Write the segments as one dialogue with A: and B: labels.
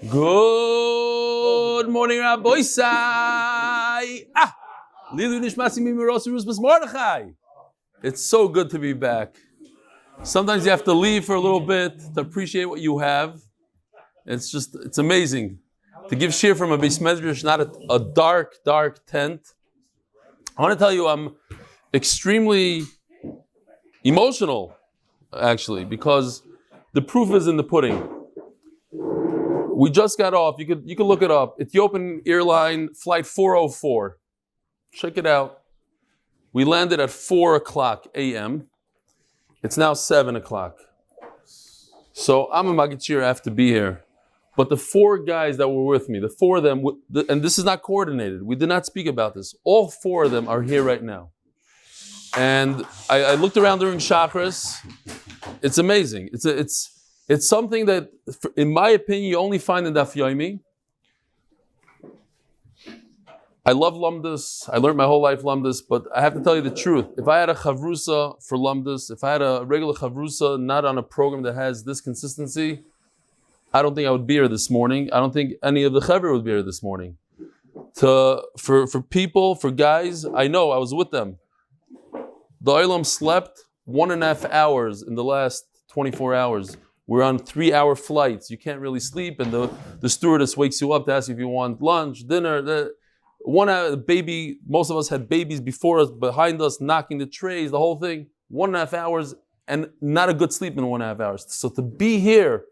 A: Good morning, Rabbi Sai. It's so good to be back. Sometimes you have to leave for a little bit to appreciate what you have. It's amazing. To give shir from a beis medrash, not a dark tent. I want to tell you I'm extremely emotional, actually, because the proof is in the pudding. We just got off. You could look it up. Ethiopian airline flight 404. Check it out. We landed at 4 o'clock a.m. It's now 7 o'clock. So I'm a Magachir, I have to be here. But the 4 guys that were with me, the 4 of them, and this is not coordinated. We did not speak about this. All 4 of them are here right now. And I looked around during Chakras. It's amazing. It's something that, in my opinion, you only find in Daf Yomi. I love Lumdus. I learned my whole life Lumdus, but I have to tell you the truth. If I had a chavrusa for Lumdus, if I had a regular chavrusa not on a program that has this consistency, I don't think I would be here this morning. I don't think any of the chaver would be here this morning. For people, for guys, I know, I was with them. The Olam slept 1.5 hours in the last 24 hours. We're on 3-hour flights. You can't really sleep, and the stewardess wakes you up to ask you if you want lunch, dinner. 1 hour, baby, most of us had babies before us, behind us, knocking the trays, the whole thing. 1.5 hours, and not a good sleep in 1.5 hours. So to be here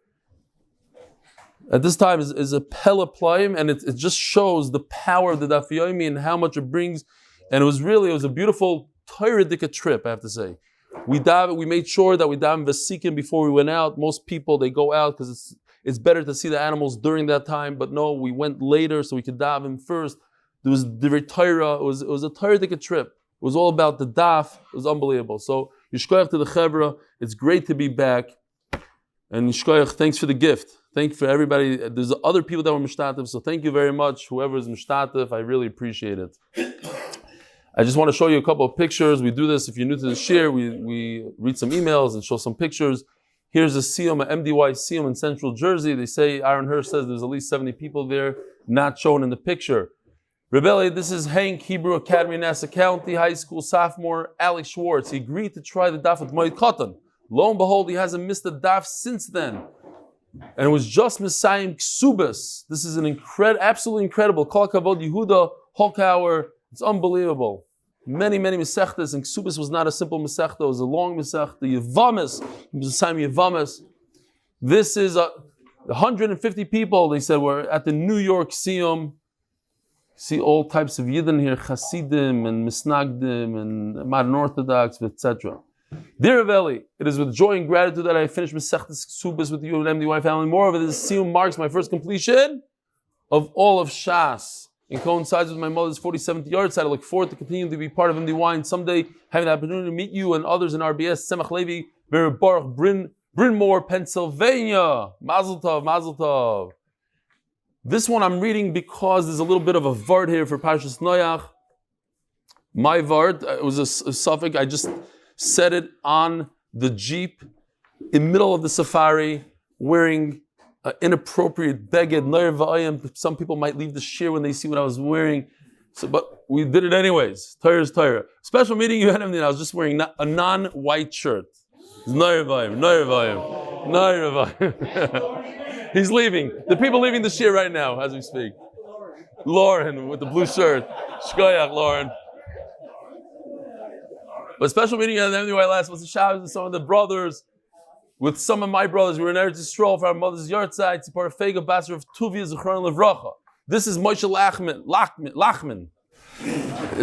A: at this time is a pella playim, and it just shows the power of the Daf Yomi and how much it brings. And it was a beautiful Torah-dika trip, I have to say. We made sure that we daven vesikim before we went out. Most people, they go out because it's better to see the animals during that time. But no, we went later so we could daven first. There was divrei Torah. It was a Torah-dika trip. It was all about the daf. It was unbelievable. So yishkoyach to the chevra. It's great to be back. And yishkoyach, thanks for the gift. Thank you for everybody. There's other people that were mishtatif. So thank you very much. Whoever is mishtatif, I really appreciate it. I just want to show you a couple of pictures. We do this if you're new to the shir. We read some emails and show some pictures. Here's a siyum, an MDY siyum in Central Jersey. They say, Aaron Hirsch says there's at least 70 people there, not shown in the picture. Reb Eli, this is Hank, Hebrew Academy, Nassau County, high school sophomore, Alex Schwartz. He agreed to try the daf with Moed Katan. Lo and behold, he hasn't missed a daf since then. And it was just Messiah Ksubas. This is an absolutely incredible. Kol Kavod Yehuda, Holkauer. It's unbelievable. Many mesechtas, and Ksubas was not a simple mesechta, it was a long mesechta. Yevamis, it was a time Yevamis. This is 150 people, they said, were at the New York Siyum. See all types of Yidden here, Hasidim and Misnagdim and Modern Orthodox, etc. Dear Reb Eli, it is with joy and gratitude that I finished Mesechtas Ksubas with you and MDY family. Moreover, this Siyum marks my first completion of all of Shas. And coincides with my mother's 47th Yarzheit. I look forward to continuing to be part of MDY and someday having the opportunity to meet you and others in RBS, Semach Levi, Baruch, Bryn Mawr, Pennsylvania. Mazel tov, mazel tov. This one I'm reading because there's a little bit of a vart here for Parshas Noach. My vart, it was a suffix, I just said it on the Jeep in middle of the safari, wearing inappropriate beged. Some people might leave the shir when they see what I was wearing. But we did it anyways. Torah is Torah. Special meeting you had him. I was just wearing a non-white shirt. He's leaving. The people leaving the shir right now as we speak. Lauren with the blue shirt. Shkoyach, Lauren. But special meeting at the MDY last was the Shabbos with some of the brothers. With some of my brothers, we were in Eretz Yisrael for our mother's Yarzheit, Tzippora Fega, Basar of Tuvia, zchus Levracha. This is Motsei Lachman.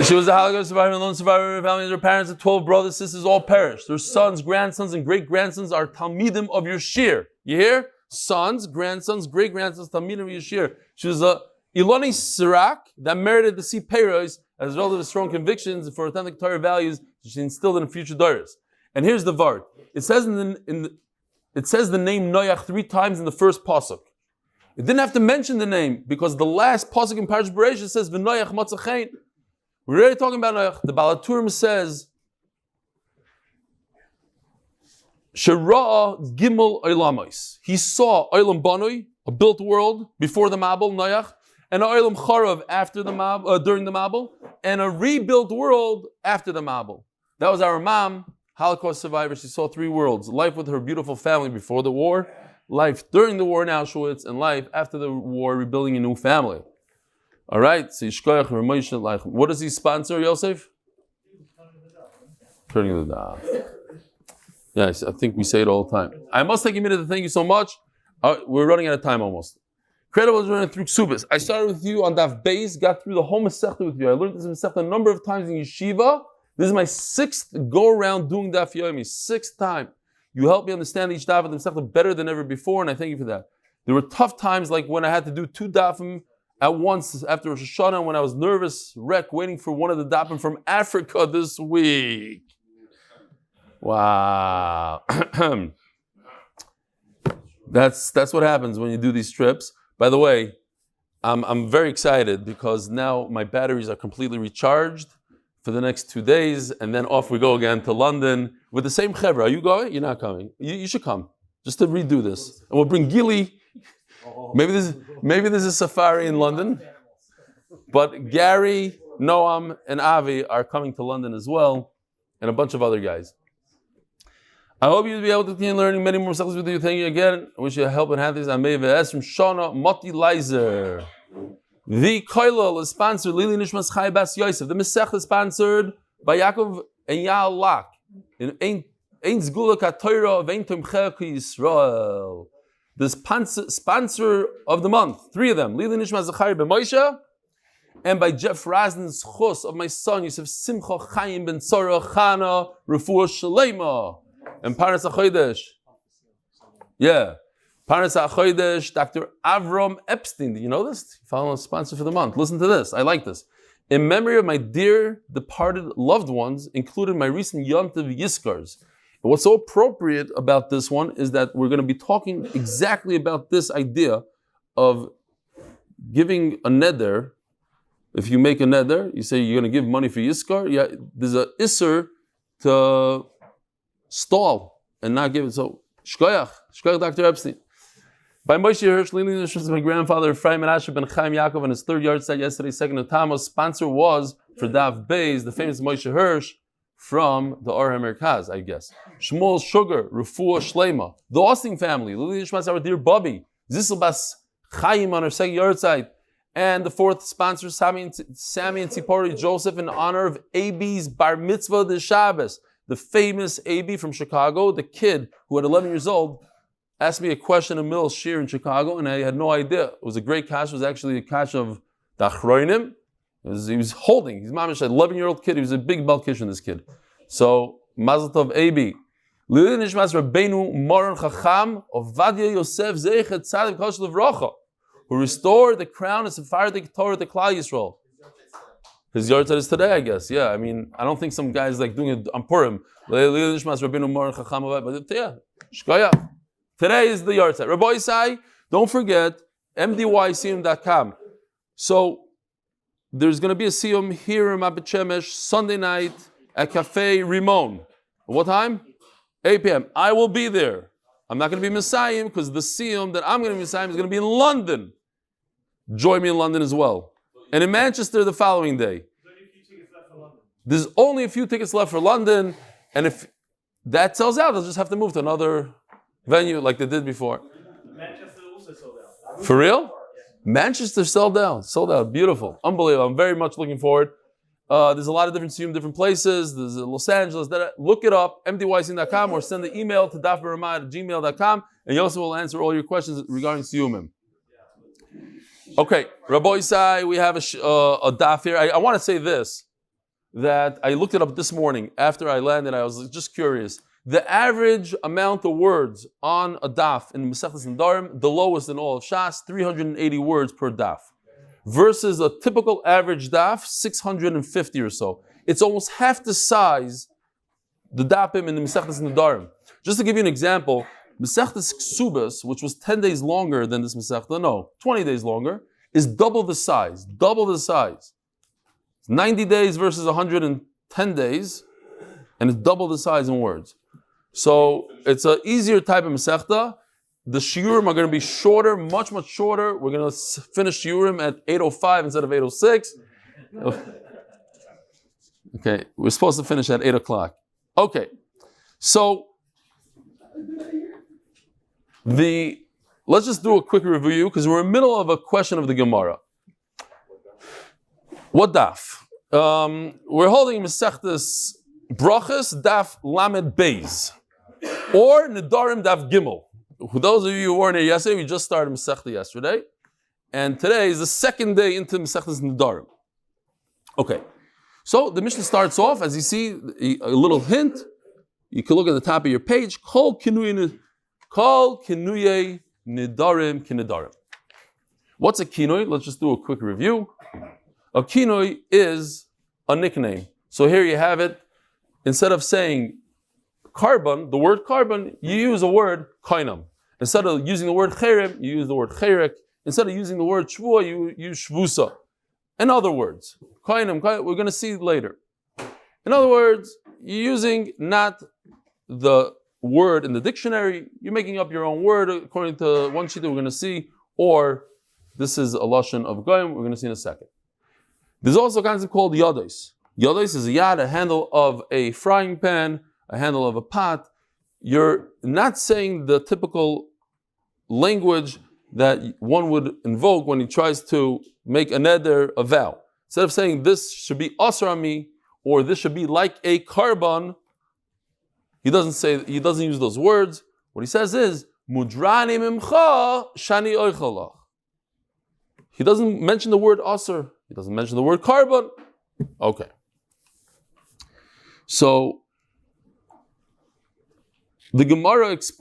A: She was a Holocaust survivor, and lone survivor of her family. Her parents had 12 brothers, sisters, all perished. Their sons, grandsons, and great-grandsons are Talmidim of your shir. You hear? Sons, grandsons, great-grandsons, Talmidim of your shir. She was a Iloni Sirak that merited to see Peiros as a result of his strong convictions for authentic Torah values she instilled in future daughters. And here's the vart. It says it says the name Noach 3 times in the first pasuk. It didn't have to mention the name because the last pasuk in Parashat Bereshit says V'Noach Motzei. We're already talking about Noach. The Baal HaTurim says Shera'a Gimel Oilamos. He saw Oilam Banui a built world before the Mabul, Noach, and a Olam Charav after the Mabul, during the Mabul, and a rebuilt world after the Mabul. That was our mom, Holocaust survivor. She saw 3 worlds: life with her beautiful family before the war, life during the war in Auschwitz, and life after the war, rebuilding a new family. All right, so what does he sponsor, Yosef? Turning the Daf. Yes, I think we say it all the time. I must take a minute to thank you so much. We're running out of time almost. Credible is running through Ksubis. I started with you on Daf Beis, got through the whole Masechta with you. I learned this Masechta a number of times in Yeshiva. This is my 6th go-around doing Daf Yomi, 6th time. You helped me understand each Daf of the Masechta better than ever before, and I thank you for that. There were tough times, like when I had to do 2 Dafim at once after Rosh Hashanah, when I was nervous, wreck, waiting for one of the Dafim from Africa this week. Wow. That's what happens when you do these trips. By the way, I'm very excited because now my batteries are completely recharged for the next 2 days, and then off we go again to London with the same chevra. Are you going? You're not coming. You should come just to redo this, and we'll bring Gili. Maybe there's a safari in London, but Gary, Noam, and Abie are coming to London as well, and a bunch of other guys. I hope you'll be able to continue learning many more sections with you. Thank you again. I wish you help and happiness. Amud Beis from Shana Moti Leiser. The Koilol is sponsored Lili Nishmas Chai Bas Yosef. The Masech is sponsored by Yaakov and Yaal. In Ein Zgula Katora of Ein Tומכיה Israel. The sponsor of the month, 3 of them, Lili Nishmas Zechariah ben Moshe, and by Jeff Rosner's zchus of my son Yosef Simcha Chaim ben Tzara Chana Refuah Shlaima. And Paras HaChodesh. Yeah. Paras HaChodesh, Dr. Avrum Epstein. Did you know this? Follow a sponsor for the month. Listen to this. I like this. In memory of my dear departed loved ones, including my recent Yontiv yizkors. And what's so appropriate about this one is that we're going to be talking exactly about this idea of giving a neder. If you make a neder, you say you're going to give money for yizkor. Yeah, there's a isser to stall and not give it. So, Shkoyach, Dr. Epstein. By Moshe Hirsch, Lili Nishmas, my grandfather, Ephraim Menashe ben Chaim Yaakov, on his 3rd Yarzheit yesterday, 2nd of Tammuz. Sponsor was for Daf Beis, the famous Moshe Hirsch from the Or HaMerkaz, I guess. Shmuel Sugar, Refuah Shlaima. The Austein family, Lili Nishmas, our dear Bubby. Zissel bas Chaim on her 2nd Yarzheit. And the 4th sponsor, Sammy Tzippora Joseph, in honor of Abie's Bar Mitzvah de Shabbos. The famous Abie from Chicago, the kid who at 11 years old asked me a question in Mill Shir in Chicago, and I had no idea. It was a great kash. It was actually a kash of the Achroinim. He was holding, he's mamish, an 11-year-old kid. He was a big Balkishan, this kid. So, Mazel Tov Abie. Lili Nishmas Rabbeinu Moran Chacham of Vadia Yosef Zeichet Tzadik Kosh Levrocha, who restored the crown of Sephardic Torah to Klal Yisrael. His Yarzheit is today, I guess. Yeah, I mean, I don't think some guys like doing it on Purim. But yeah, Shkoya. Today is the Yarzheit. Rabbi Isai, don't forget, mdycum.com. So, there's going to be a siyum here in Mabit Shemesh Sunday night at Cafe Rimon. What time? 8 p.m. I will be there. I'm not going to be Messiah because the siyum that I'm going to be Messiah is going to be in London. Join me in London as well. And in Manchester the following day. There's only a few tickets left for London, and if that sells out, they'll just have to move to another venue like they did before.
B: Manchester also sold out.
A: For real? Manchester sold out. Beautiful. Unbelievable. I'm very much looking forward. There's a lot of different places. There's Los Angeles. Look it up, mdyc.com, or send the email to dafbaramah@gmail.com, and Yosef will answer all your questions regarding Siyumim. Okay, Rabbi Isai, we have a daf here. I want to say this, that I looked it up this morning. After I landed, I was just curious. The average amount of words on a daf in Masechtas Nedarim, the lowest in all of Shas, 380 words per daf. Versus a typical average daf, 650 or so. It's almost half the size, the dafim in the Masechtas Nedarim. Just to give you an example, Masechtas Ksubas, which was 10 days longer than this Masechta, 20 days longer, is double the size. 90 days versus 110 days, and it's double the size in words. So it's an easier type of Masechta. the shiurim are going to be shorter, much, much shorter. We're going to finish shiurim at 8:05 instead of 8:06. Okay, we're supposed to finish at 8 o'clock. Okay, so let's just do a quick review because we're in the middle of a question of the Gemara. What daf? We're holding Masechtas Brachas Daf Lamed Beis or Nedarim Daf Gimel. For those of you who weren't here yesterday, we just started Masechta yesterday, and today is the second day into Masechtas Nedarim. Okay, so the Mishnah starts off, as you see, a little hint. You can look at the top of your page. Kol kinuye nedarim kinedarim. What's a kinui? Let's just do a quick review. A kinui is a nickname. So here you have it. Instead of saying carbon, the word carbon, you use a word kainam. Instead of using the word cherem, you use the word cherek. Instead of using the word shvua, you use shvusa. In other words, kainam, we're going to see later. In other words, you're using not the word in the dictionary, you're making up your own word according to one sheet that we're going to see, or this is a lashon of goyim, we're going to see in a second. There's also a concept called yadais. Yadais is a yad, a handle of a frying pan, a handle of a pot. You're not saying the typical language that one would invoke when he tries to make a neder, a vow. Instead of saying this should be asr on me, or this should be like a carbon, he doesn't use those words. What he says is, mudrani mimcha shani oichalach. He doesn't mention the word asr. He doesn't mention the word carbon. Okay. So, the Gemara asks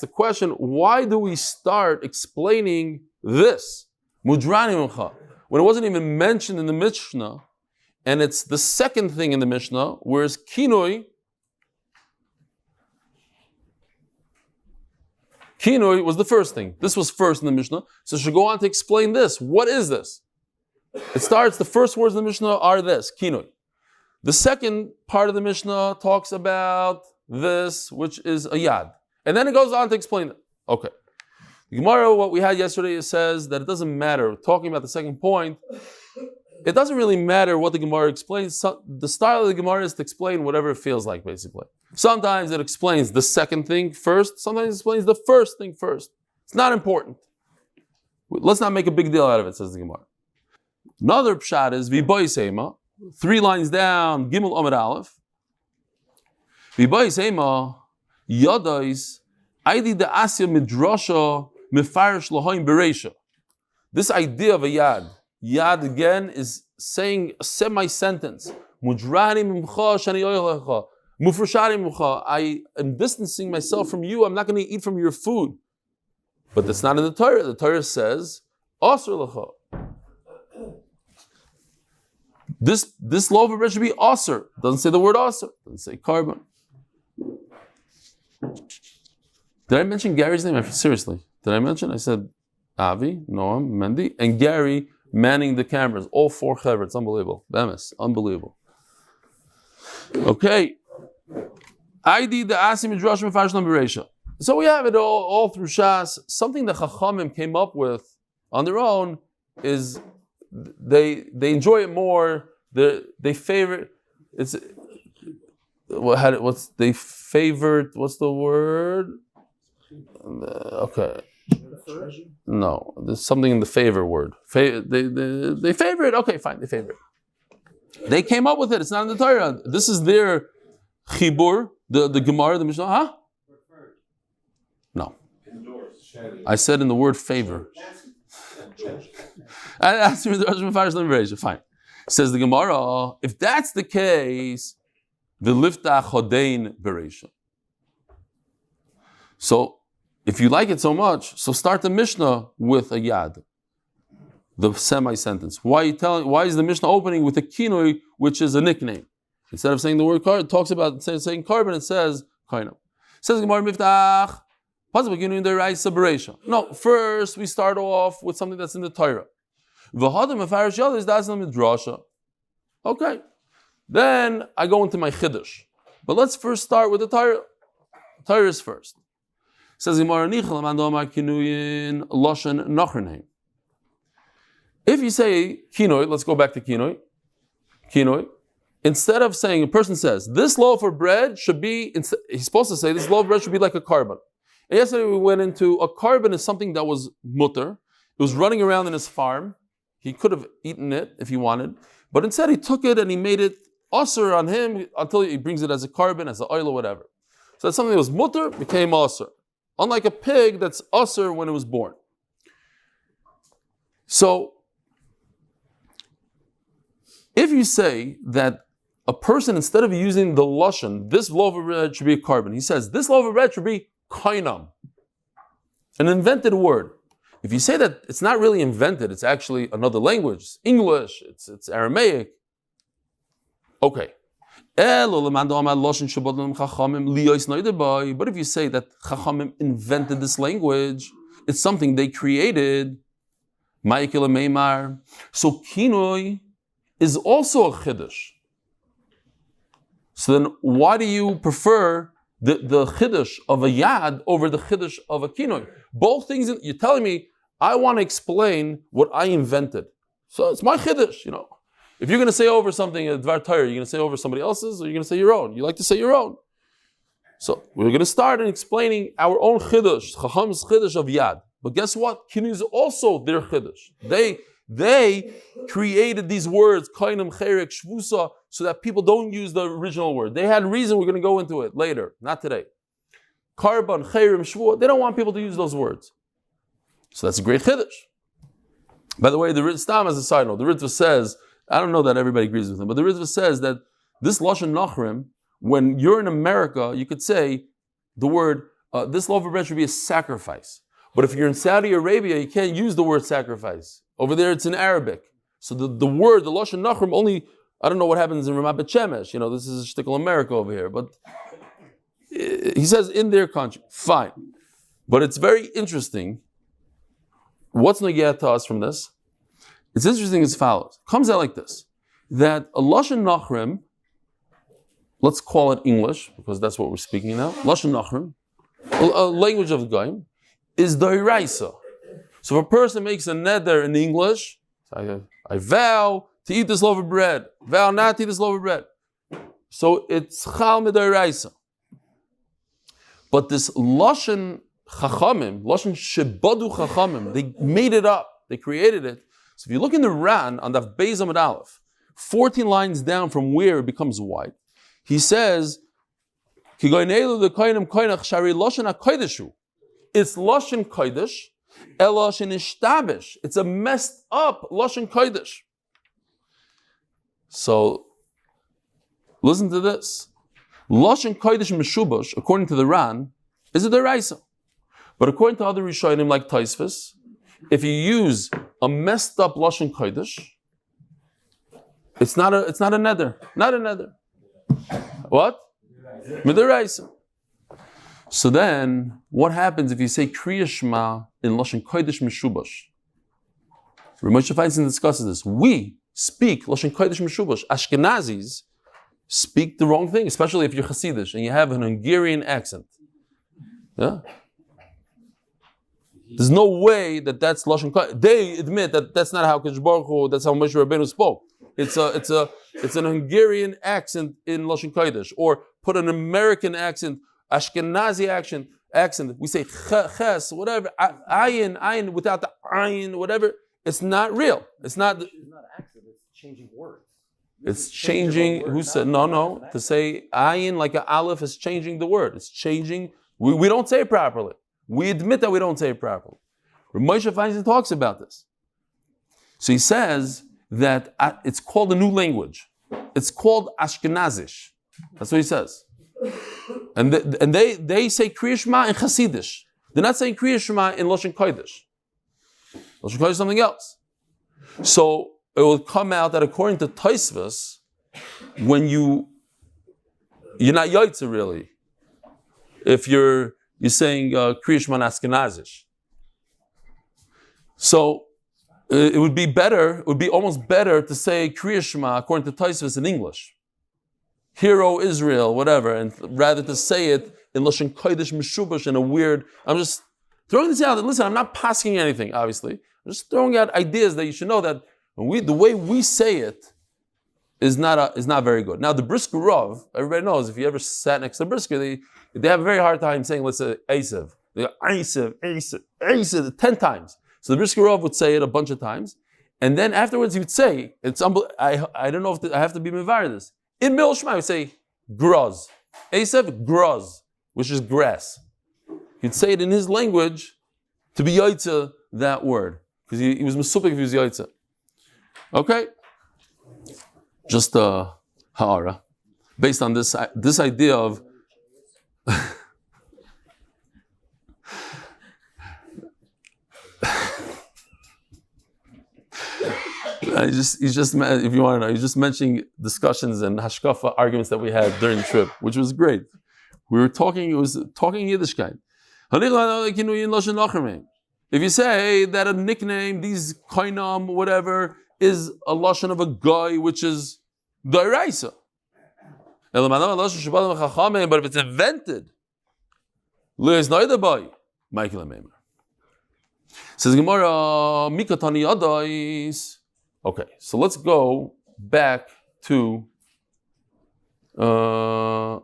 A: the question, why do we start explaining this? Mudrani mimcha. When it wasn't even mentioned in the Mishnah, and it's the second thing in the Mishnah, whereas kinoi was the first thing. This was first in the Mishnah. So it should go on to explain this. What is this? It starts, the first words in the Mishnah are this, kinoi. The second part of the Mishnah talks about this, which is a yad. And then it goes on to explain it. Okay. The Gemara, what we had yesterday, says that it doesn't matter. Talking about the second point, it doesn't really matter what the Gemara explains. The style of the Gemara is to explain whatever it feels like, basically. Sometimes it explains the second thing first. Sometimes it explains the first thing first. It's not important. Let's not make a big deal out of it, says the Gemara. Another pshat is V'boy Seima, 3 lines down, Gimel Amud Aleph. V'boy Seima, Yadais, Aidi de Asya Midrasha, Mefarish Lahoim Bereisha. This idea of a yad. Yad again is saying a semi-sentence. Mudrani mimcha shani oilecha. Mufrashani mimcha. I am distancing myself from you. I'm not going to eat from your food. But that's not in the Torah. The Torah says, asr lecha. This loaf of bread should be asr. Doesn't say the word asr. Doesn't say carbon. Did I mention Gary's name? Seriously. Did I mention? I said Abie, Noam, Mendy, and Gary manning the cameras. All 4 chevra. It's unbelievable. Bemis. Unbelievable. Okay. ID the Asim Midrash Mefarsh Bereisha. So we have it all through Shas. Something that Chachamim came up with on their own is they enjoy it more. They favor it's what's they favored? What's the word? Okay. No, there's something in the favor word. They favor it. Okay, fine. They favor it. They came up with it. It's not in the Torah. This is their chibur, the Gemara, the Mishnah. Huh? No. I said in the word favor. Fine. Says the Gemara, if that's the case, the lifta chodein bereisha. So, if you like it so much, so start the Mishnah with a yad, the semi-sentence. Why is the Mishnah opening with a kinoi, which is a nickname? Instead of saying the word carbon, it talks about saying carbon, it says kainam. It says Gemara miftach, no, first we start off with something that's in the Torah. Okay, then I go into my chiddush. But let's first start with the Torah. Torah is first. Says Loshen. If you say kinoi, let's go back to kinoi. Kinoi. Instead of saying, a person says, this loaf of bread should be, he's supposed to say, this loaf of bread should be like a carbon. And yesterday we went into, a carbon is something that was mutter. It was running around in his farm. He could have eaten it if he wanted. But instead he took it and he made it asur on him until he brings it as a carbon, as an oil or whatever. So that's something that was mutter, became asur. Unlike a pig that's asur when it was born. So, if you say that a person, instead of using the lashon, this loaf of bread should be a carbon, he says, this loaf of bread should be kainam, an invented word. If you say that it's not really invented, it's actually another language, it's English, it's Aramaic. Okay. But if you say that Chachamim invented this language, it's something they created. So kinoi is also a chiddush. So then why do you prefer the chiddush of a yad over the chiddush of a kinoi? Both things, you're telling me, I want to explain what I invented. So it's my chiddush, If you're going to say over something, a dvar Torah, you're going to say over somebody else's, or you're going to say your own? You like to say your own. So we're going to start in explaining our own chiddush, Chacham's chiddush of yad. But guess what? Kinoi is also their chiddush. They created these words, kainam, cherek, shvusa, so that people don't use the original word. They had reason, we're going to go into it later, not today. Karban, cherem, shvua, they don't want people to use those words. So that's a great chiddush. By the way, the Stam, as a side note, the Ritva says, I don't know that everybody agrees with him, but the Ritva says that this Lashon Nachrim, when you're in America, you could say the word, this loaf of bread should be a sacrifice. But if you're in Saudi Arabia, you can't use the word sacrifice. Over there, it's in Arabic. So the word, the Lashon Nachrim, only, I don't know what happens in Ramat Bet Shemesh. This is shtickle America over here. But he says in their country, fine. But it's very interesting. What's negiyah to us from this? It's interesting as follows. It comes out like this. That a Lashon Nachrim, let's call it English, because that's what we're speaking now. Lashon Nachrim, a language of the Goyim, is Doiraisa. So if a person makes a neder in English, I vow to eat this loaf of bread, vow not to eat this loaf of bread. So it's chal midoiraisa. But this Lashon Chachamim, Lashon Shebadu Chachamim, they made it up, they created it. So if you look in the Ran on Daf Beis Amud Aleph, 14 lines down from where it becomes white, he says, it's Lashon Kodesh, Ela Shenishtabish. It's a messed up Lashon Kodesh. So, listen to this. Lashon Kodesh Meshubash, according to the Ran, is a deraisa. But according to other Rishonim like Taisvis, if you use a messed up Lashon Kodesh, it's not a neder. Not a neder. What? Midaraisa. So then, what happens if you say Kriya Shema in Lashon Kodesh Meshubash? Moshe Feinstein discusses this. We speak Lashon Kodesh Meshubash. Ashkenazis speak the wrong thing, especially if you're Hasidish and you have an Hungarian accent. Yeah? There's no way that's Lashon Kodesh. They admit that that's not how Kadosh Baruch Hu, that's how Moshe Rabbeinu spoke. It's an Hungarian accent in Lashon Kodesh, or put an American accent, Ashkenazi accent. We say ches, whatever, ayin without the ayin, whatever. It's not real. It's not an accent. It's changing words. It's changing. Who said no? To say ayin like an aleph is changing the word. It's changing. We don't say it properly. We admit that we don't say it properly. Moshe Feinstein talks about this. So he says that it's called a new language. It's called Ashkenazish. That's what he says. And they say Kriya Shema in Hasidish. They're not saying Kriya Shema in Lashon Kodesh. Lashon Kodesh is something else. So it will come out that according to Taisvis, when you're not Yaitze really, if you're saying Kriya Shema in Ashkenazish. So it would be better, it would be almost better to say Kriya Shema according to Taisvis in English. Hear, O Israel, whatever, and rather to say it in Lashon Kodesh Meshubash in a weird. I'm just throwing this out. Listen, I'm not passing anything, obviously. I'm just throwing out ideas that you should know that the way we say it is not very good. Now the Brisker Rav, everybody knows if you ever sat next to Brisker, they have a very hard time saying, let's say Esav. They go Esav 10 times. So the Brisker Rav would say it a bunch of times, and then afterwards he would say, I don't know if I have to be mevar this. In Mil Shema, he would say Groz. Esav Groz, which is grass. He'd say it in his language to be Yaitza that word. Because he was Mesupik if he was Yaitza. Okay? Just ha'ara. Based on this idea of he's just if you want to know, he's just mentioning discussions and hashkafa arguments that we had during the trip, which was great. We were talking, it was talking Yiddishkeit. If you say that a nickname, these koinam, whatever, is a lashon of a guy, which is da'iraisa. But if it's invented, says Gemara, mikatani yadais. Okay, so let's go back to mikatani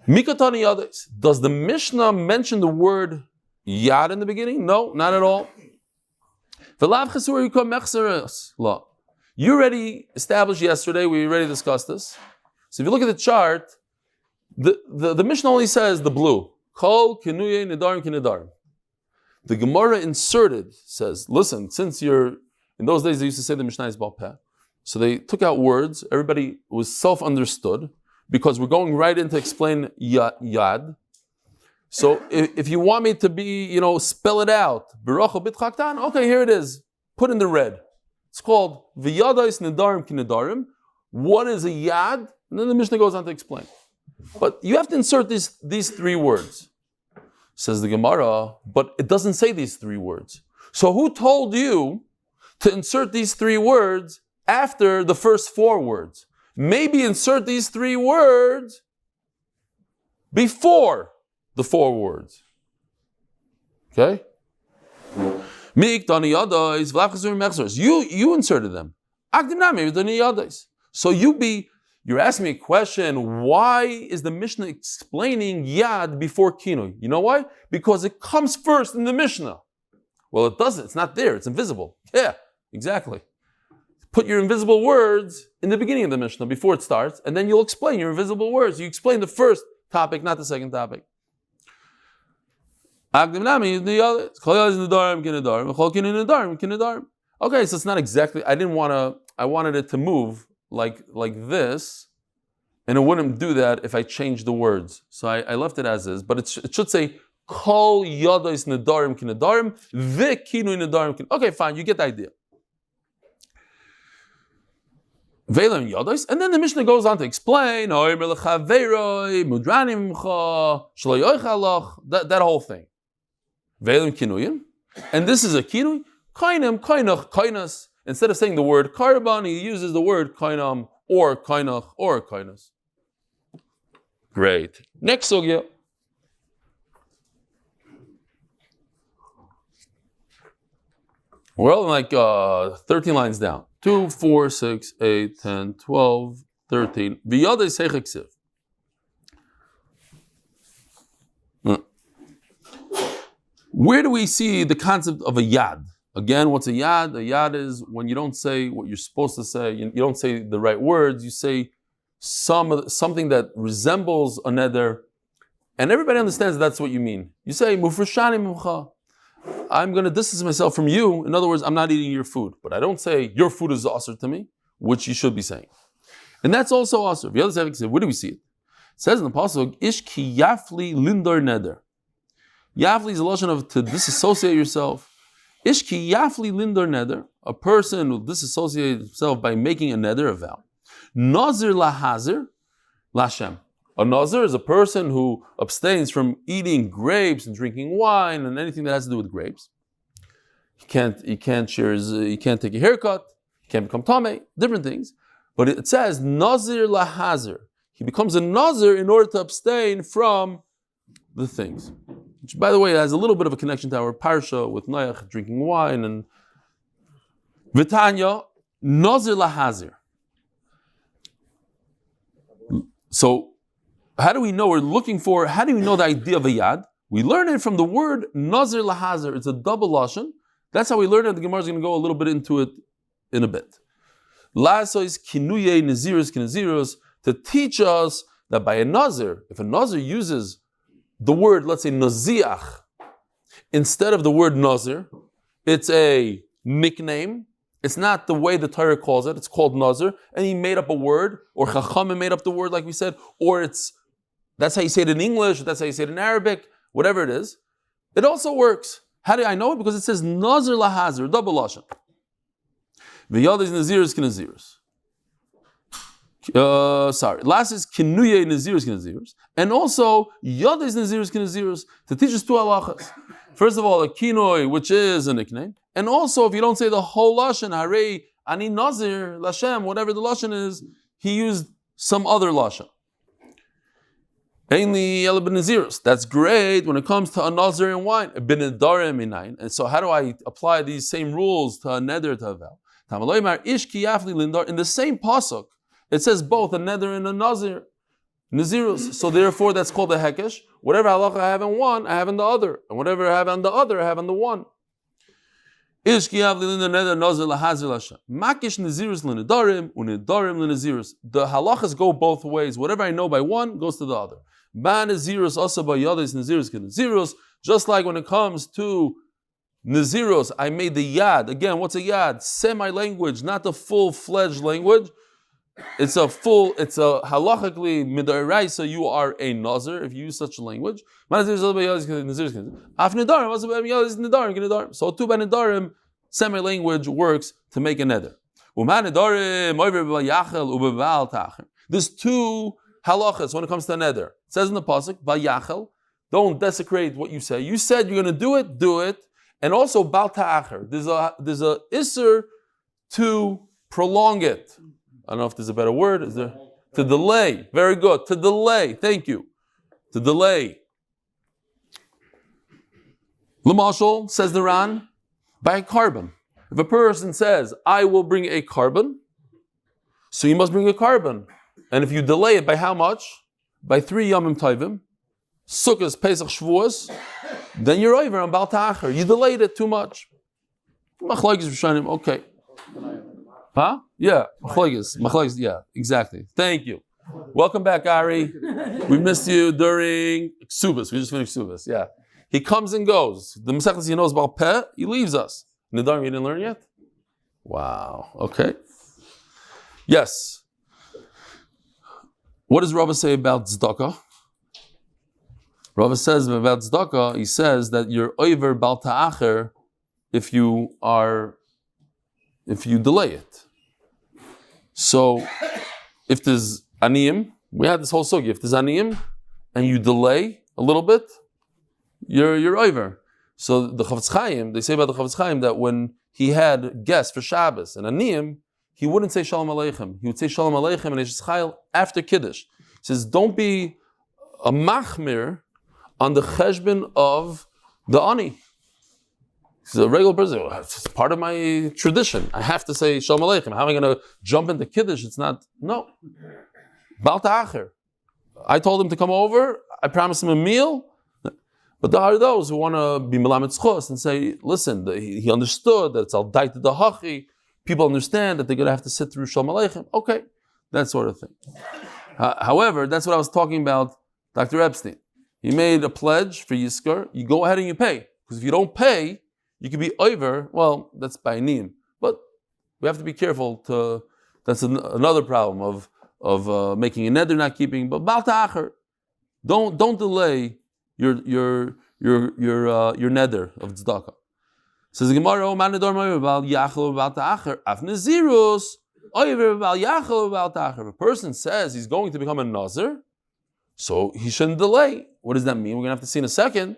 A: yadais. Does the Mishnah mention the word yad in the beginning? No, not at all. You already established yesterday, we already discussed this. So if you look at the chart, the Mishnah only says the blue. Kol kinuye nedarim kinedarim. The Gemara inserted says, listen, since in those days they used to say the Mishnah is Baal Peh. So they took out words, everybody was self-understood, because we're going right into explain yad. So if you want me to be, spell it out, okay, here it is. Put in the red. It's called V'yadais Nedarim Ki Nedarim. What is a yad? And then the Mishnah goes on to explain. But you have to insert these three words. Says the Gemara, but it doesn't say these three words. So who told you to insert these three words after the first four words? Maybe insert these three words before the four words. Okay? You inserted them. So you're asking me a question, why is the Mishnah explaining yad before kinui? You know why? Because it comes first in the Mishnah. Well, it doesn't. It's not there. It's invisible. Yeah, exactly. Put your invisible words in the beginning of the Mishnah before it starts, and then you'll explain your invisible words. You explain the first topic, not the second topic. Okay, so it's not exactly, I wanted it to move like this, and it wouldn't do that if I changed the words. So I left it as is, but it should say, Kol yadais nedarim ki nedarim, v'kinui nedarim ki. Okay, fine, you get the idea. Ve'lam yadais, and then the Mishnah goes on to explain, that whole thing. Ve'lam kinuyim, and this is a kinui, kainam, kainach, kainas. Instead of saying the word karban, he uses the word kainam, or kainach, or kainas. Great. Next sugya. Well, like 13 lines down. 2, 4, 6, 8, 10, 12, 13. V'yadei seicheksiv. Where do we see the concept of a yad? Again, what's a yad? A yad is when you don't say what you're supposed to say, you don't say the right words, you say something that resembles a neder, and everybody understands that's what you mean. You say, Mufreshani mimcha. I'm going to distance myself from you. In other words, I'm not eating your food. But I don't say, your food is asr to me, which you should be saying. And that's also asr. Where do we see it? It says in the pasuk, Ish ki yafli lindar neder. Yafli is a lotion of to disassociate yourself. Ish ki yafli lindar neder. A person will disassociate himself by making a neder, a vow. Nazir lahazir lashem. A nazir is a person who abstains from eating grapes and drinking wine and anything that has to do with grapes. He can't take a haircut, he can't become tameh, different things. But it says nazir lahazir. he becomes a nazir in order to abstain from the things. Which, by the way, has a little bit of a connection to our parsha with Noach drinking wine and Vitanya, nazir lahazir. So, how do we know? How do we know the idea of a yad? We learn it from the word nazir lahazir. It's a double lashon. That's how we learn it. The Gemara is going to go a little bit into it in a bit. Laso is kinuye nazirus kinazirus, to teach us that by a nazir, if a nazir uses the word, let's say naziach, instead of the word nazir, it's a nickname. It's not the way the Torah calls it. It's called nazir, and he made up a word, or Chachamim made up the word, like we said, or that's how you say it in English, that's how you say it in Arabic, whatever it is. It also works. How do I know it? Because it says nazir lahazir, double lashon. V'yad is nazirus kinazirus. Last is kinuye nazirus kinazirus, and also yad is nazirus kinazirus, to teach us two halachas. First of all, a kinoi, which is a nickname, and also if you don't say the whole lashon, harei ani nazir lashem, whatever the lashon is, he used some other lashon. Ainli ela ben nazirus. That's great when it comes to a nazir and wine. Ben nedarim minayin. And so, how do I apply these same rules to a neder to a vow? In the same pasuk, it says both a neder and a nazir, nazirus. So therefore, that's called a hekesh. Whatever halacha I have in one, I have in the other, and whatever I have on the other, I have in the one. The halachas go both ways. Whatever I know by one goes to the other. Just like when it comes to Naziros, I made the yad. Again, what's a yad? Semi-language, not the full-fledged language. It's a halachically midaraisa, you are a nazir if you use such a language. So too by nedarim, semi-language works to make a neder. There's two halachas when it comes to a neder. It says in the pasuk, Vayachel, don't desecrate what you say. You said you're going to do it. And also bal ta'acher. There's a isser to prolong it. I don't know if there's a better word. Is there? To delay. Very good. To delay. Thank you. To delay. L'mashal, says the Ran, by a carbon. If a person says, I will bring a carbon, so you must bring a carbon. And if you delay it by how much? By 3 Yomim Tovim, Sukkos, Pesach, Shavuos, then you're over on Bal Ta'acher. You delayed it too much. Machlokes Rishonim, okay. Huh? Yeah, Machlokes, yeah, exactly. Thank you. Welcome back, Ari. We missed you during Ksubas. We just finished Ksubas, yeah. He comes and goes. The Masechtas he knows about Peh, he leaves us. Nedarim, you didn't learn yet? Wow, okay. Yes. What does Rava say about tzedakah? Rava says about tzedakah, he says that you're over bal ta'acher if you delay it. So, if there's aniyim, we had this whole sugi. If there's aniyim and you delay a little bit, you're over. So the Chaim, they say about the Chaim that when he had guests for Shabbos and aniyim, he wouldn't say shalom aleichem. He would say shalom aleichem and Yishchayil after Kiddush. He says, don't be a machmir on the cheshbon of the ani. He's a regular person. It's part of my tradition. I have to say shalom aleichem. How am I going to jump into Kiddush? It's not, no. Bal ta'acher. I told him to come over. I promised him a meal. But there are those who want to be melamed zchus and say, listen, he understood that it's al daita da hachi. People understand that they're going to have to sit through shalom aleichem. Okay, that sort of thing. However, that's what I was talking about, Dr. Epstein. He made a pledge for yizkor. You go ahead and you pay. Because if you don't pay, you could be over. Well, that's by niyim. But we have to be careful that's another problem of making a neder not keeping. But bal ta'acher, don't delay your neder of tzedakah. Says the Gemara, "O man nedor bal yachol bal ta'acher af nazirus over bal yachol bal ta'acher." If a person says he's going to become a nazir, so he shouldn't delay. What does that mean? We're going to have to see in a second.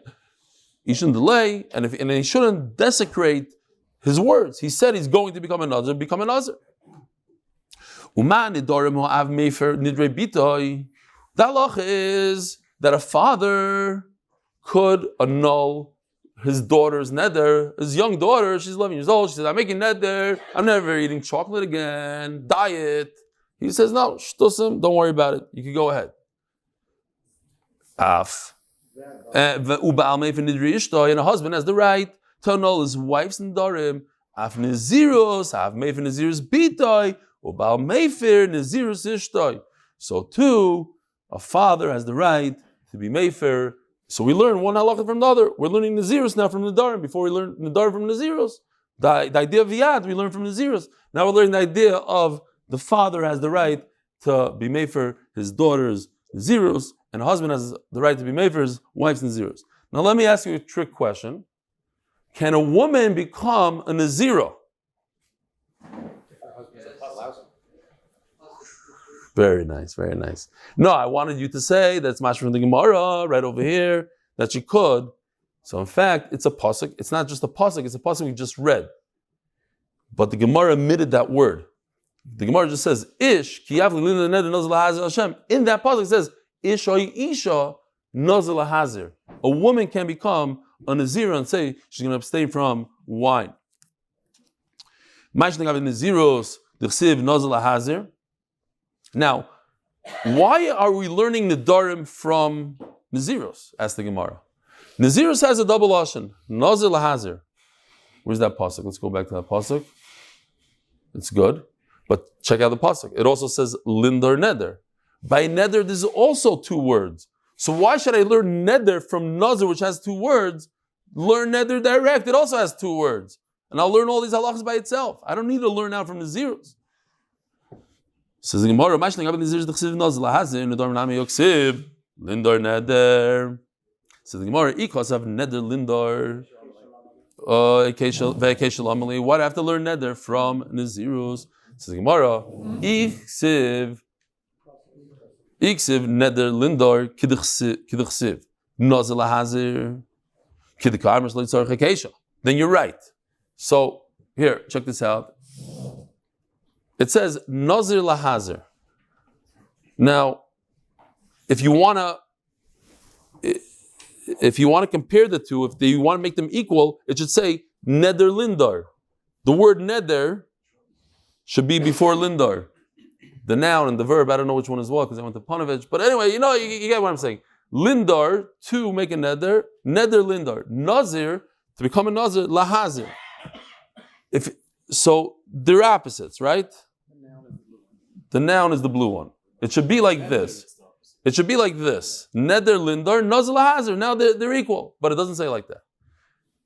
A: He shouldn't delay, and he shouldn't desecrate his words. He said he's going to become a nazir, become a nazir. Uman Nedarim ha'av mefer nidrei bitoi. The halacha is that a father could annul his daughter's neder. His young daughter, she's 11 years old. She says, "I'm making neder. I'm never eating chocolate again. Diet." He says, "No, shtusim, don't worry about it. You can go ahead." Af. And a husband has the right to annul his wife's nedarim. Af neziros, af mefer neziros bitoi, ubal mefer neziros ishtoi. So too, a father has the right to be mefer. So we learn one halacha from the other. We're learning neziros now from nedarim. Before we learned nedarim from neziros. The idea of viyad we learned from neziros. Now we're learning the idea of the father has the right to be mefer his daughter's neziros, and a husband has the right to be mefer his wife's neziros. Now let me ask you a trick question. Can a woman become a neziro? Very nice, very nice. No, I wanted you to say that's mashma from the Gemara right over here that she could. So in fact, it's a pasuk. It's not just a pasuk; it's a pasuk we just read. But the Gemara omitted that word. The Gemara just says ish kiyaf l'lina neder nozel lahazer Hashem. In that pasuk it says ish or isha nozel lahazer. A woman can become a nazira and say she's going to abstain from wine. Mashning of naziros d'chsiv nozel lahazer. Now, why are we learning Nedarim from Naziros? Asked the Gemara. Naziros has a double lashon, Nazir lahazer. Where's that pasuk? Let's go back to that pasuk. It's good, but check out the pasuk. It also says Lindar Neder. By Neder, there's also two words. So why should I learn Neder from Nazir, which has two words? Learn Neder direct. It also has two words, and I'll learn all these halachas by itself. I don't need to learn out from Naziros. Says the Gemara, "Mashling abin nizir d'chsiv nozel lahazir nedarim nami yoksiv lindar neder." Says the Gemara, "Ikos have neder lindar ve'ekeshel amali." Why do I have to learn neder from Nazirus? Says the Gemara, "Iksiv neder lindar kidchsiv nozel lahazir kidkarmers leitzar chekeshel." Then you're right. So here, check this out. It says Nazir lahazer. Now, if you want to compare the two, if you want to make them equal, it should say Neder Lindar. The word Neder should be before Lindar. The noun and the verb, I don't know which one is what because I went to Panovich. But anyway, you get what I'm saying. Lindar, to make a Neder, Neder Lindar. Nazir, to become a Nazir, lahazer. So they're opposites, right? The noun is the blue one. It should be like this. It should be like this. Neder lindar, nazil hazer. Now they're equal, but it doesn't say like that.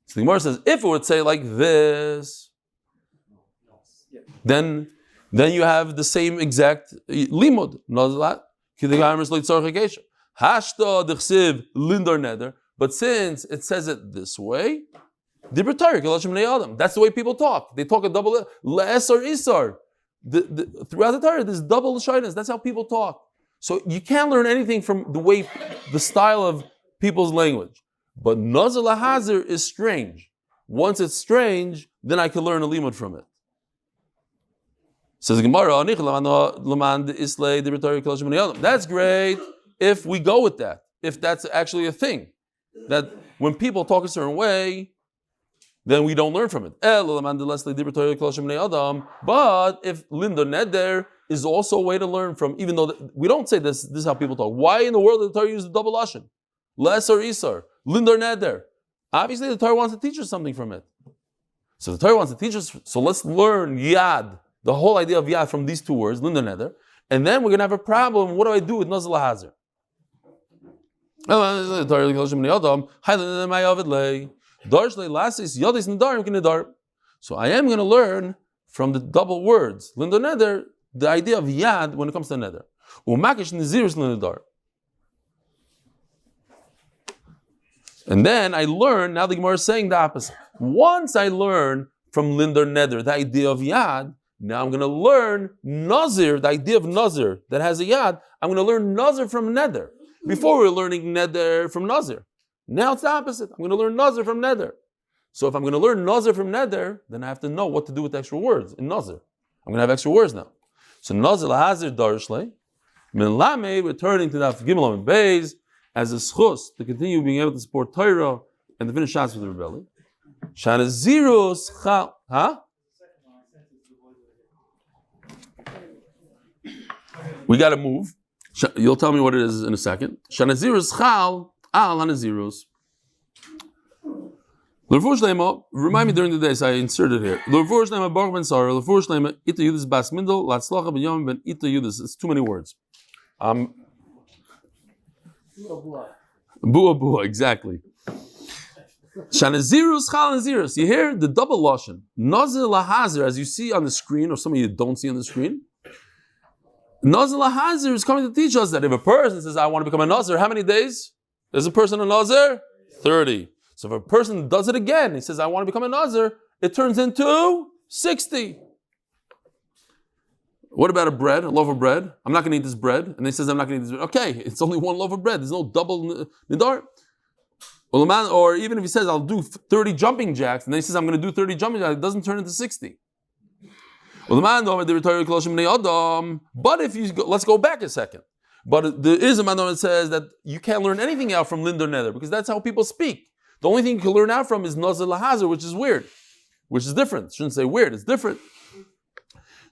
A: So the Gemara says, if it would say like this, then you have the same exact limud. Hashta d'chsiv lindar neder. But since it says it this way, that's the way people talk. They talk a double le'es or isar. Throughout the Torah, there's double shyness. That's how people talk. So you can't learn anything from the style of people's language. But nazir lahazer is strange. Once it's strange, then I can learn a limud from it. Says Gemara, that's great if we go with that. If that's actually a thing. That when people talk a certain way, then we don't learn from it. But if Linda Neder is also a way to learn from, even though we don't say this is how people talk. Why in the world did the Torah use the double lashon? Les or Isar, Linda Neder. Obviously the Torah wants to teach us something from it. So the Torah wants to teach us, so let's learn Yad, the whole idea of Yad from these two words, Linda Neder, and then we're going to have a problem. What do I do with Nazil Hazer? So I am going to learn from the double words, Linda Neder, the idea of Yad when it comes to Neder. And then I learn, now the Gemara is saying the opposite. Once I learn from Lindar Neder the idea of Yad, now I'm going to learn Nazir, the idea of Nazir that has a Yad. I'm going to learn Nazir from Neder. Before we were learning Neder from Nazir. Now it's the opposite. I'm going to learn Nazir from Neder. So if I'm going to learn Nazir from Neder, then I have to know what to do with the extra words in Nazir. I'm going to have extra words now. So Nazir Lahazir Darshle, Min Lame, returning to Daf Gimel Amud Beis, as a zchus to continue being able to support Torah and to finish shots with the Reb Eli. Shana zirus chal, huh? We got to move. You'll tell me what it is in a second. Shana zirus chal al hanazirus. Refuah Shlaima, remind me during the day, so I inserted here. Refuah Shlaima Baruch ben Sarah, Refuah Shlaima Ita Yudis Bas Mindel, Latzlacha ben Yom ben Ita Yudis. It's too many words. Bua bua, exactly. Shanazirus chalanazirus. You hear the double lashon. Nazir lahazir, as you see on the screen, or some of you don't see on the screen. Nazir lahazir is coming to teach us that if a person says, I want to become a nazir, how many days is a person a nazir? 30. So if a person does it again, he says, I want to become a nazir, it turns into 60. What about a loaf of bread? I'm not going to eat this bread. And he says, I'm not going to eat this bread. Okay, it's only one loaf of bread. There's no double nidar. Or even if he says, I'll do 30 jumping jacks, and then he says, I'm going to do 30 jumping jacks, it doesn't turn into 60. But if you go, let's go back a second. But there is a man that says that you can't learn anything out from Lind or Nether, because that's how people speak. The only thing you can learn out from is Nazir Lahazir, which is weird. Which is different. Shouldn't say weird, it's different.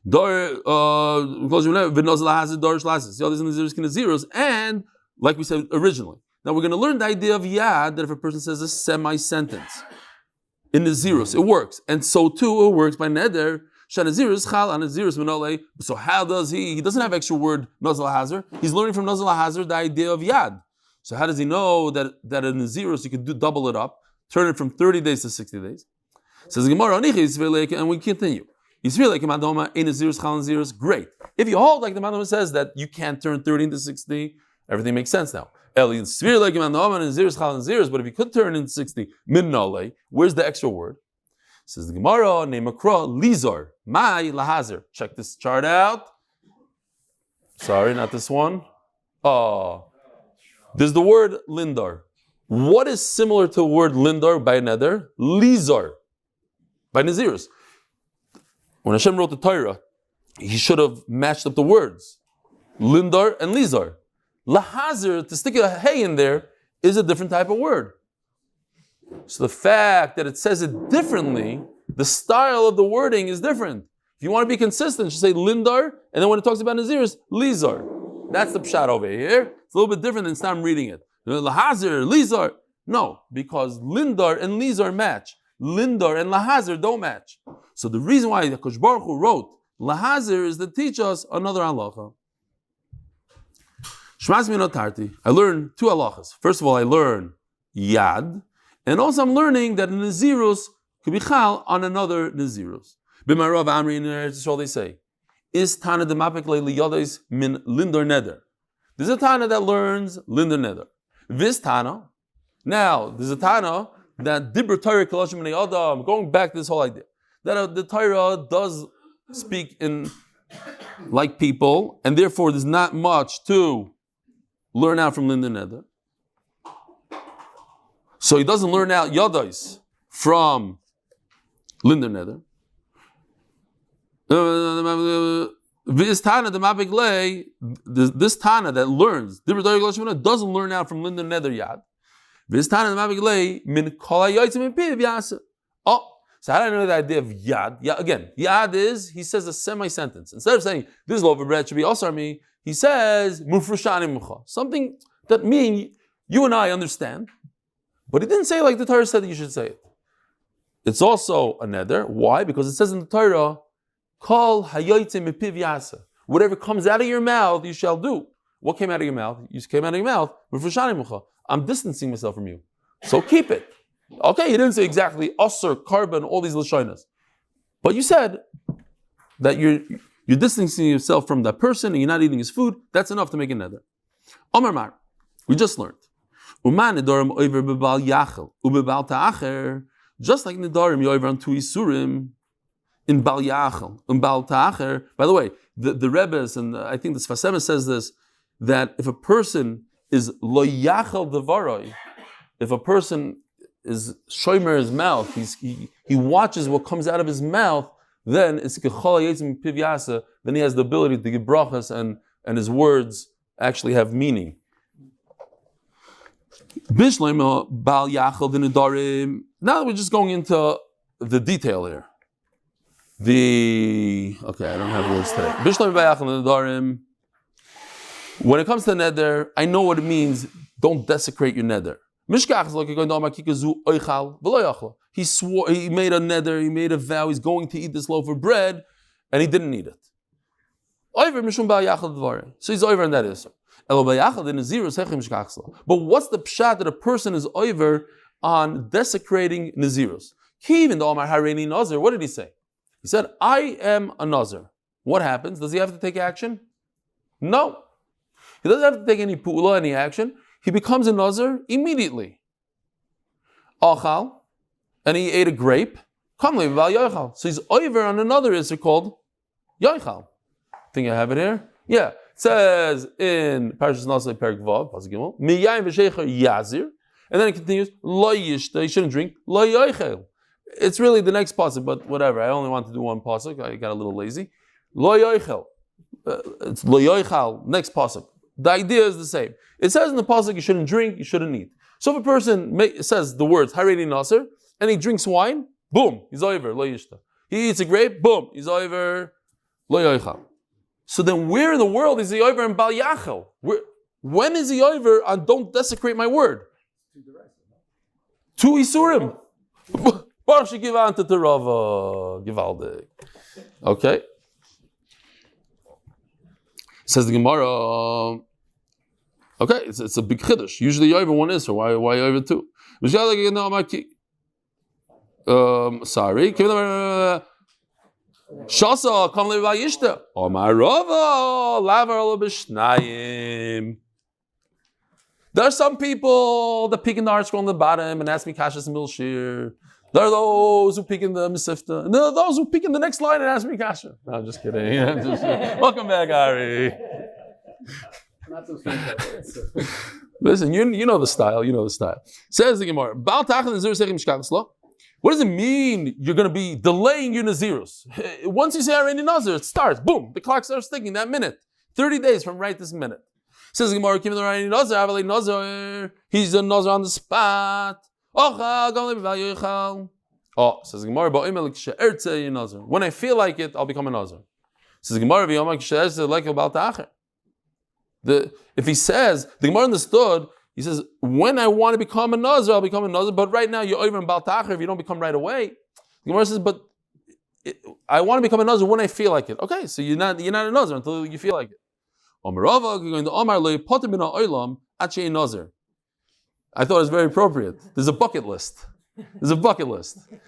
A: And like we said originally, now we're going to learn the idea of yad, that if a person says a semi-sentence in the zchus, it works, and so too it works by neder. So how does he doesn't have extra word nazal hazard, he's learning from nazal hazard the idea of yad. So how does he know that in the zchus you can double it up, turn it from 30 days to 60 days? Says Gemara, and we continue. Great. If you hold like the Madama says that you can't turn 30 into 60, everything makes sense now. But if you could turn into 60, where's the extra word? Says the Gemara, Neimakra, Lizar, Mai Lahazir. Check this chart out. Sorry, not this one. Oh, there's the word Lindar. What is similar to the word Lindar by Neder? Lizar, by Nazirus. When Hashem wrote the Torah, he should have matched up the words. Lindar and Lizar. Lahazir, to stick a hey in there, is a different type of word. So the fact that it says it differently, the style of the wording is different. If you want to be consistent, you say Lindar, and then when it talks about Nazirus, Lizar. That's the pshat over here. It's a little bit different than I'm reading it. Lahazir, Lizar. No, because Lindar and Lizar match. Lindar and Lahazir don't match. So the reason why the Kosh Baruch Hu wrote Lahazir is to teach us another halacha. Shmas minotarti. I learned two halachas. First of all, I learn yad, and also I'm learning that a nazirus could be chal on another nazirus. B'marav Amri in Eretz they say, is Tana demapik le'liyadais min lindor neder. There's a Tana that learns lindor neder. This Tana. Now there's a Tana that dibur Torah koloshim b'nei adam. Going back to this whole idea that the Torah does speak in like people, and therefore there's not much to learn out from Lindor Neder. So he doesn't learn out Yadais from Lindor Neder. This Tana this Tana that learns doesn't learn out from Lindor Neder Yad. This Tana min kol hayotzim min piv yaseh. Oh, so how do I know the idea of yad? Yeah, again, yad is, he says a semi-sentence. Instead of saying, this loaf of bread should be osar me, he says, mufrushani mucha. Something that you and I understand. But he didn't say like the Torah said that you should say it. It's also a neder. Why? Because it says in the Torah, kol hayotzim min piv yaseh. Whatever comes out of your mouth, you shall do. What came out of your mouth? You came out of your mouth, mufrushani mucha. I'm distancing myself from you. So keep it. Okay, he didn't say exactly usr, carbon, all these lashonas. But you said that you're distancing yourself from that person and you're not eating his food. That's enough to make a neder. Omar Mar, we just learned. Just like Nedarim, you over on two isurim in Bal Yachel, in Bal Ta'acher. By the way, the Rebbes, and I think the Sfasema says this, that if a person is lo yachal devaroi, if a person is shomer his mouth, he watches what comes out of his mouth then it's then he has the ability to give brachas and his words actually have meaning. Now that we're just going into the detail here. I don't have words today. When it comes to neder, I know what it means. Don't desecrate your neder. He swore, he made a neder, he made a vow, he's going to eat this loaf of bread, and he didn't eat it. So he's over, and that is. But what's the pshat that a person is over on desecrating nazirus? What did he say? He said, I am a nazir. What happens? Does he have to take action? No. He doesn't have to take any pu'ula, any action. He becomes a nazir immediately. Achal, and he ate a grape. So he's over on another Isser called yoichal. Think I have it here? Yeah. It says in Parashas Nasai Perik Vav, Pasuk Gimel, Miyayim v'shecher yazir, and then it continues, Lo yishta, he shouldn't drink, Lo yoichel. It's really the next pasuk, but whatever. I only want to do one pasuk. I got a little lazy. Lo yoichel. It's lo yoichal. Next pasuk. The idea is the same. It says in the pasuk you shouldn't drink, you shouldn't eat. So if a person says the words Haredi Nasir and he drinks wine, boom, he's over. Lo yishta. He eats a grape, boom, he's over. Lo yoichal. So then, where in the world is he over in Bal Yachel? When is he over on don't desecrate my word? Two Isurim. Baruch shekivan to Terava Givaldik. Okay. Says the Gemara. Okay, it's a big chiddush. Usually you over one is, so why over two? Sorry. Shasa kam levayishta. Omarova lavar b'shnayim. There are some people that peek in the article on the bottom and ask me kashas milshir. There are those who peek in the mesifta, and there are those who peek in the next line and ask me kasha. No, I'm just kidding. Welcome back, Ari.
B: Not so strange.
A: Listen, you know the style. You know the style. Says the Gemara. What does it mean you're going to be delaying your Nazirus? Once you say Areni Nazir, it starts. Boom. The clock starts ticking that minute. 30 days from right this minute. Says the Gemara, he's a Nazir on the spot. Oh, says the Gemara, when I feel like it, I'll become a Nazir. Says the Gemara, if he says, the Gemara understood, he says, when I want to become a Nazir, I'll become a Nazir, but right now you're over in Baal Ta'achir if you don't become right away. The Gemara says, but I want to become a Nazir when I feel like it. Okay, so you're not a Nazir until you feel like it. I thought it was very appropriate. There's a bucket list.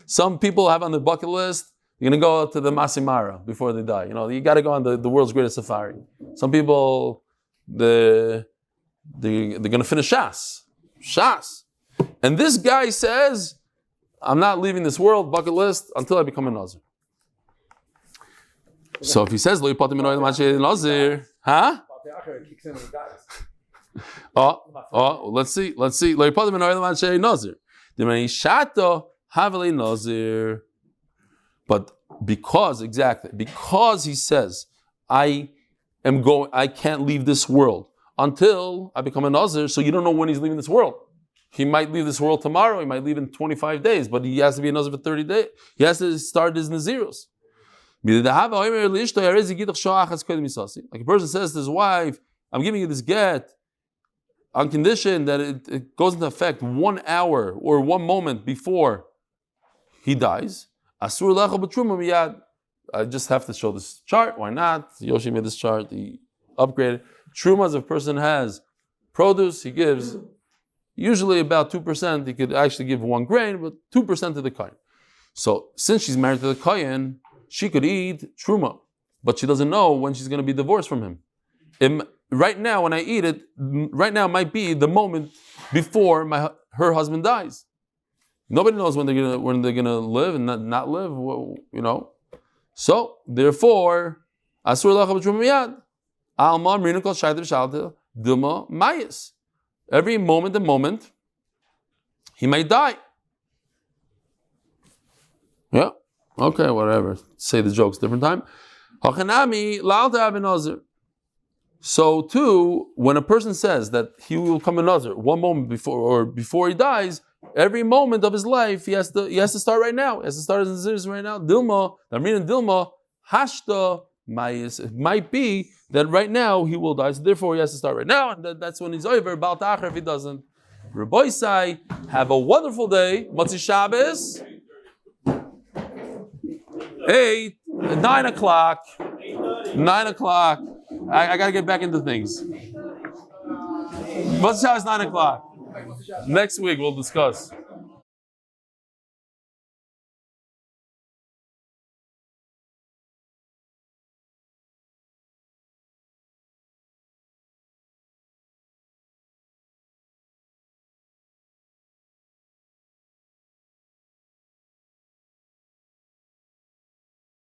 A: Some people have on the bucket list, you're going to go to the Masimara before they die. You got to go on the world's greatest safari. Some people, they're going to finish Shas. And this guy says, I'm not leaving this world, bucket list, until I become a Nazir. So if he says, Lo yipatim min oil ma'aseh Nazir, huh? Let's see. Lo yipatim min oil ma'aseh Nazir. D'mei shato haveli Nazir. But because he says, I can't leave this world until I become a Nazir, so you don't know when he's leaving this world. He might leave this world tomorrow, he might leave in 25 days, but he has to be a Nazir for 30 days. He has to start his Nazirus. Like a person says to his wife, I'm giving you this get on condition that it goes into effect 1 hour or 1 moment before he dies. I just have to show this chart. Why not? Yoshi made this chart. He upgraded. Trumas, if a person has produce, he gives usually about 2%. He could actually give 1 grain, but 2% to the Chaim. So since she's married to the Chaim, she could eat truma, but she doesn't know when she's going to be divorced from him. Right now, when I eat it, right now might be the moment before her husband dies. Nobody knows when they're gonna live and not live. So therefore, asur lacha b'truma miyad. Alma mrina kol shayter shalta dilma mayis. Every moment, he might die. Yeah. Okay, whatever. Say the jokes different time. Hachanami la'alta have nazir. So too, when a person says that he will come a nazir one moment before he dies, every moment of his life he has to start right now. He has to start his nazir right now. Dilma, Namrin Dilma, Hashta Mayis. It might be that right now he will die, so therefore he has to start right now, and that's when he's over. Bal Ta'achar if he doesn't. Reb Eli, have a wonderful day. Motsei Shabbos. 9 o'clock. 9 o'clock. I gotta get back into things. Motsei Shabbos 9 o'clock. Next week we'll discuss.